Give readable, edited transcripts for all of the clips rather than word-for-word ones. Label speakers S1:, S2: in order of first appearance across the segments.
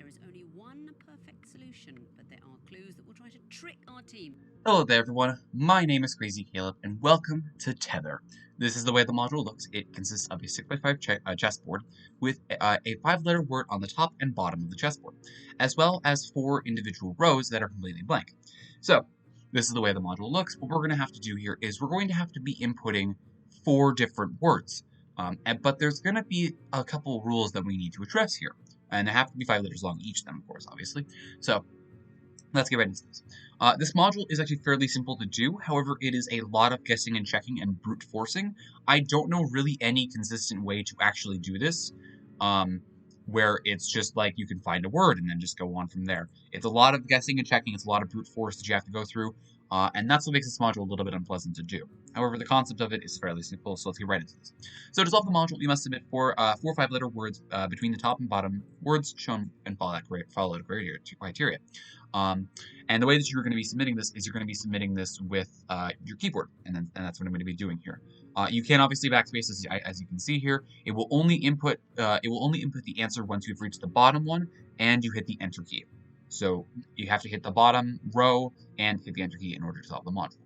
S1: There is only one perfect solution, but there are clues that will try to trick our team.
S2: Hello there everyone, my name is Crazy Caleb, and welcome to Tether. This is the way the module looks. It consists of a 6x5 chessboard with a 5-letter word on the top and bottom of the chessboard, as well as 4 individual rows that are completely blank. So, this is the way the module looks. What we're going to have to do here is we're going to have to be inputting 4 different words. But there's going to be a couple rules that we need to address here. And they have to be 5 letters long, each of them, of course, obviously. So, let's get right into this. This module is actually fairly simple to do, however, it is a lot of guessing and checking and brute forcing. I don't know really any consistent way to actually do this, where it's just like you can find a word and then just go on from there. It's a lot of guessing and checking, it's a lot of brute force that you have to go through, and that's what makes this module a little bit unpleasant to do. However, the concept of it is fairly simple, so let's get right into this. So to solve the module, you must submit 4 or 5-letter words between the top and bottom, words shown and follow a criteria. And the way that you're going to be submitting this is you're going to be submitting this with your keyboard, and that's what I'm going to be doing here. You can obviously backspace as you can see here. It will only input the answer once you've reached the bottom one and you hit the enter key. So you have to hit the bottom row and hit the enter key in order to solve the module.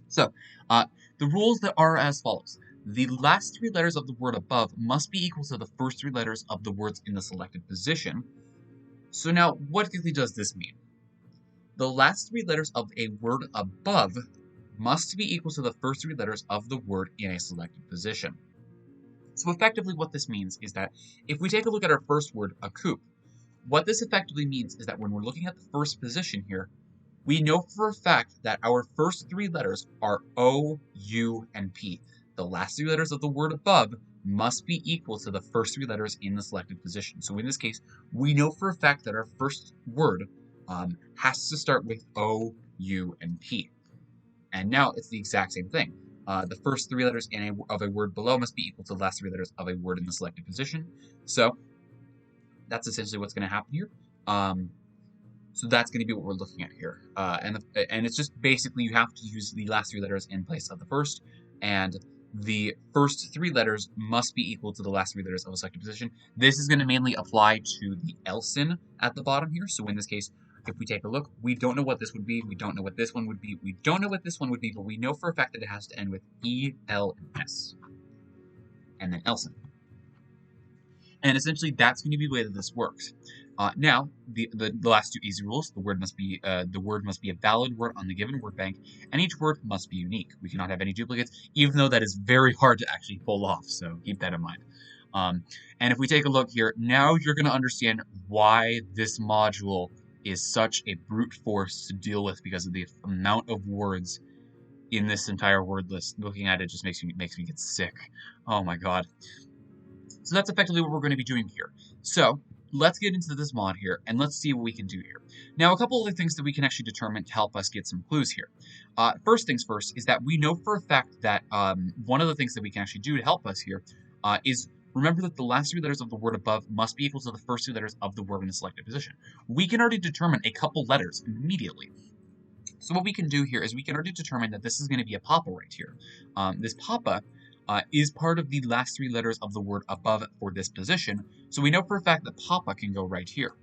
S2: So the rules that are as follows. The last 3 letters of the word above must be equal to the first 3 letters of the words in the selected position. So now, what exactly does this mean? The last 3 letters of a word above must be equal to the first 3 letters of the word in a selected position. So effectively what this means is that if we take a look at our first word, a coupe, what this effectively means is that when we're looking at the first position here, we know for a fact that our first 3 letters are O, U, and P. The last 3 letters of the word above must be equal to the first 3 letters in the selected position. So in this case, we know for a fact that our first word has to start with O, U, and P. And now it's the exact same thing. The first 3 letters of a word below must be equal to the last 3 letters of a word in the selected position. So that's essentially what's going to happen here. So that's going to be what we're looking at here. And it's just basically you have to use the last 3 letters in place of the first, and the first 3 letters must be equal to the last 3 letters of a selected position. This is going to mainly apply to the elsin at the bottom here. So in this case, if we take a look, we don't know what this would be, we don't know what this one would be, we don't know what this one would be, but we know for a fact that it has to end with E, L, and S. And then elsin. And essentially, that's going to be the way that this works. Now, the last 2 easy rules: the word must be a valid word on the given word bank, and each word must be unique. We cannot have any duplicates, even though that is very hard to actually pull off. So keep that in mind. And if we take a look here, now you're going to understand why this module is such a brute force to deal with because of the amount of words in this entire word list. Looking at it just makes me get sick. Oh my god. So that's effectively what we're going to be doing here. So let's get into this mod here, and let's see what we can do here. Now, a couple of things that we can actually determine to help us get some clues here. First things first is that we know for a fact that one of the things that we can actually do to help us here is remember that the last 3 letters of the word above must be equal to the first 2 letters of the word in the selected position. We can already determine a couple letters immediately. So what we can do here is we can already determine that this is going to be a papa right here. This papa is part of the last 3 letters of the word above for this position, so we know for a fact that papa can go right here.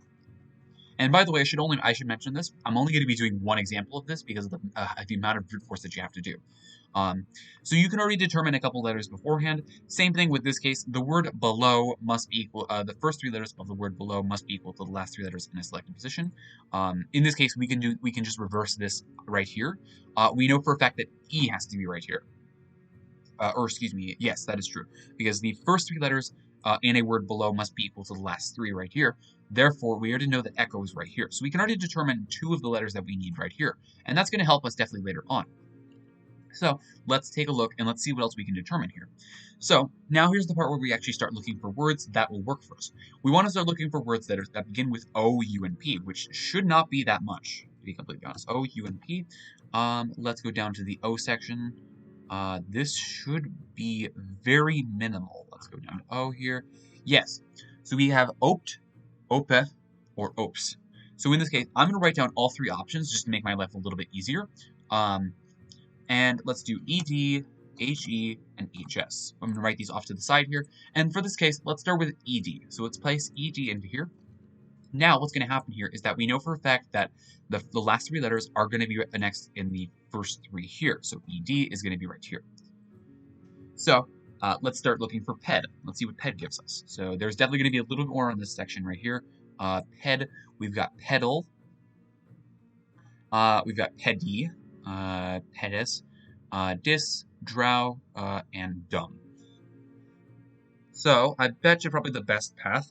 S2: And by the way, I should mention this. I'm only going to be doing one example of this because of the amount of brute force that you have to do. So you can already determine a couple letters beforehand. Same thing with this case. The word below must be equal. The first 3 letters of the word below must be equal to the last 3 letters in a selected position. In this case, we can just reverse this right here. We know for a fact that E has to be right here. Yes, that is true, because the first 3 letters in a word below must be equal to the last 3 right here. Therefore, we already know that echo is right here. So we can already determine 2 of the letters that we need right here, and that's going to help us definitely later on. So let's take a look and let's see what else we can determine here. So now here's the part where we actually start looking for words that will work for us. We want to start looking for words that begin with O, U, and P, which should not be that much, to be completely honest. O, U, and P. Let's go down to the O section. This should be very minimal. Let's go down to O here. Yes. So we have opt, ope, or ops. So in this case, I'm going to write down all 3 options just to make my life a little bit easier. And let's do ED, HE, and HS. I'm going to write these off to the side here. And for this case, let's start with ED. So let's place ED into here. Now, what's going to happen here is that we know for a fact that the last three letters are going to be next in the first three here. So ED is going to be right here. So let's start looking for PED. Let's see what PED gives us. So there's definitely going to be a little bit more on this section right here. PED, we've got pedal, we've got pedi, pedis, dis, drow, and dumb. So I bet you probably the best path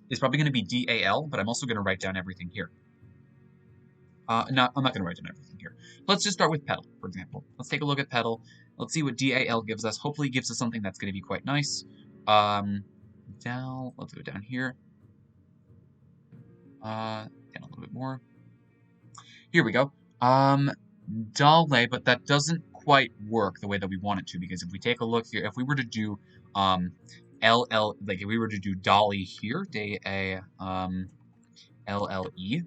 S2: is probably going to be DAL, but I'm also going to write down everything here. No, I'm not going to write down everything here. Let's just start with pedal, for example. Let's take a look at pedal. Let's see what DAL gives us. Hopefully it gives us something that's going to be quite nice. Down, let's go down here. Again, a little bit more. Here we go. Dale, but that doesn't quite work the way that we want it to, because if we take a look here, if we were to do LL, like if we were to do Dolly here, LLE,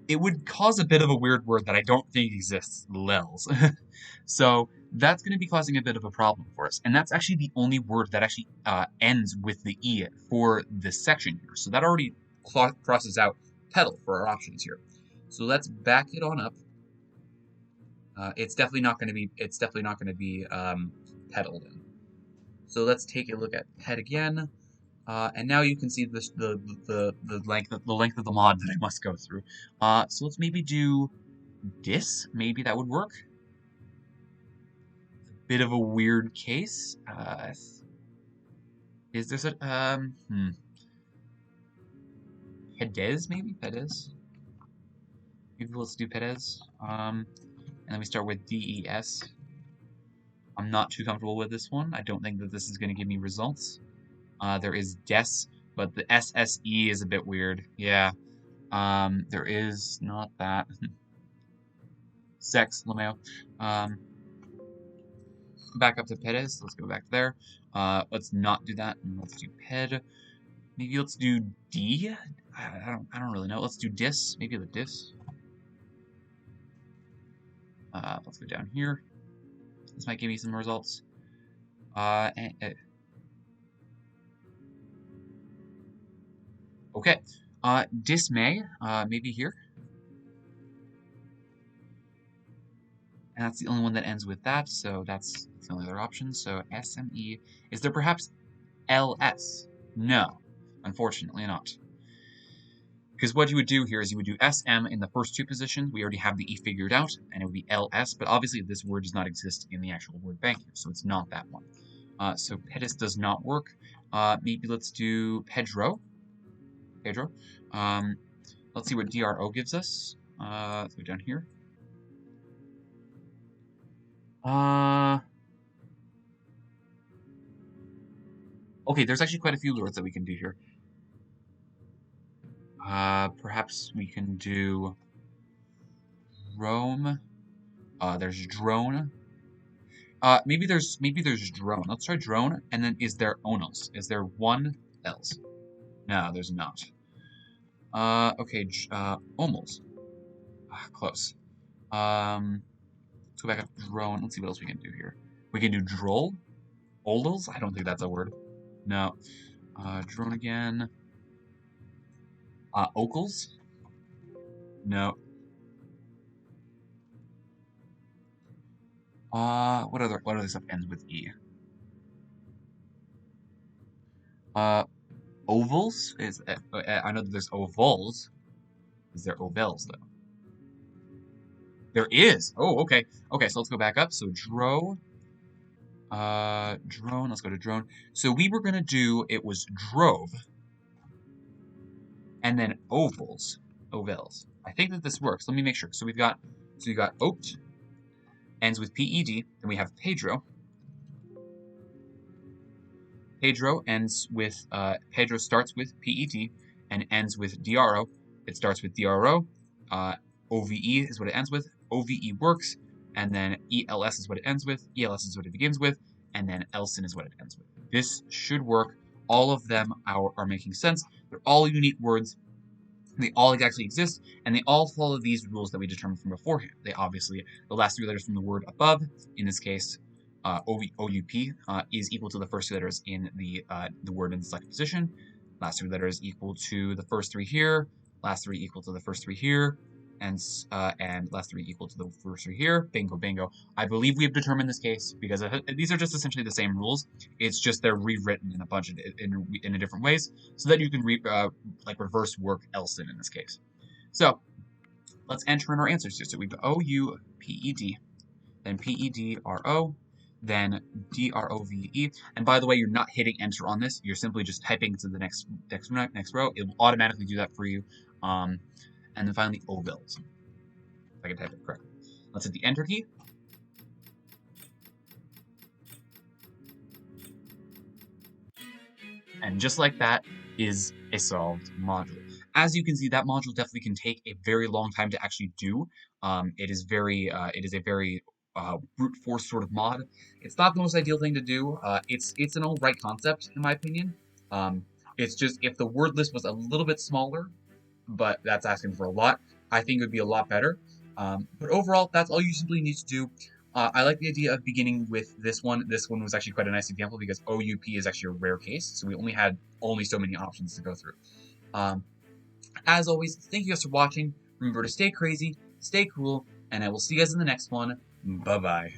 S2: it would cause a bit of a weird word that I don't think exists, lels. So that's going to be causing a bit of a problem for us. And that's actually the only word that actually ends with the E for this section here. So that already crosses out pedal for our options here. So let's back it on up. It's definitely not going to be. It's definitely not going to be pedal then. So let's take a look at ped again, and now you can see the length of the mod that I must go through. So let's maybe do dis. Maybe that would work. It's a bit of a weird case. Is this a Pedes maybe Pedes? Maybe let's do Pedes. And then we start with DES. I'm not too comfortable with this one. I don't think that this is going to give me results. There is DES, but the SSE is a bit weird. Yeah. There is not that. Sex, Lameo. Back up to Pedes. Let's go back there. Let's not do that. And let's do Ped. Maybe let's do D. I don't really know. Let's do Dis. Maybe the Dis. Let's go down here. This might give me some results. Okay. Dismay, maybe here. And that's the only one that ends with that, so that's the only other option. So SME. Is there perhaps LS? No, unfortunately not. Because what you would do here is you would do SM in the first two positions. We already have the E figured out, and it would be LS, but obviously this word does not exist in the actual word bank here, so it's not that one. So pedis does not work. Maybe let's do Pedro. Let's see what DRO gives us. Let's go down here. Okay, there's actually quite a few words that we can do here. Perhaps we can do Rome. There's drone. Maybe there's drone. Let's try drone. And then is there onos? Is there one else? No, there's not. Okay, omos. Close. Let's go back up to drone. Let's see what else we can do here. We can do droll. Oldals? I don't think that's a word. No. Drone again. Ocals? No. What other stuff ends with E? Ovals? I know that there's ovals. Is there ovels though? There is. Oh, okay. Okay, so let's go back up. So drone. Let's go to drone. So we were gonna do, it was drove. And then ovals. I think that this works. Let me make sure. So we got oaked, ends with PED, then we have Pedro. Pedro ends with, Pedro starts with PED and ends with DRO. It starts with DRO. OVE is what it ends with. OVE works. And then ELS is what it ends with. ELS is what it begins with. And then Elsin is what it ends with. This should work. All of them are making sense. They're all unique words. They all actually exist, and they all follow these rules that we determined from beforehand. They obviously, the last three letters from the word above, in this case, OUP, is equal to the first two letters in the word in the selected position. last three letters equal to the first three here, last three equal to the first three here, and last three equal to the first three here. Bingo, bingo. I believe we have determined this case because these are just essentially the same rules. It's just they're rewritten in a bunch of in a different ways so that you can like reverse work else in this case. So let's enter in our answers here. So we've OUPED, then PEDRO, then DROVE. And by the way, you're not hitting enter on this. You're simply just typing to the next row. It will automatically do that for you. And then finally OVILs, if I can type it correctly. Let's hit the enter key. And just like that is a solved module. As you can see, that module definitely can take a very long time to actually do. It is a very brute force sort of mod. It's not the most ideal thing to do. It's an alright concept in my opinion. It's just if the word list was a little bit smaller, but that's asking for a lot, I think it would be a lot better. But overall, that's all you simply need to do. I like the idea of beginning with this one. This one was actually quite a nice example because OUP is actually a rare case, so we only had so many options to go through. As always, thank you guys for watching. Remember to stay crazy, stay cool, and I will see you guys in the next one. Bye-bye.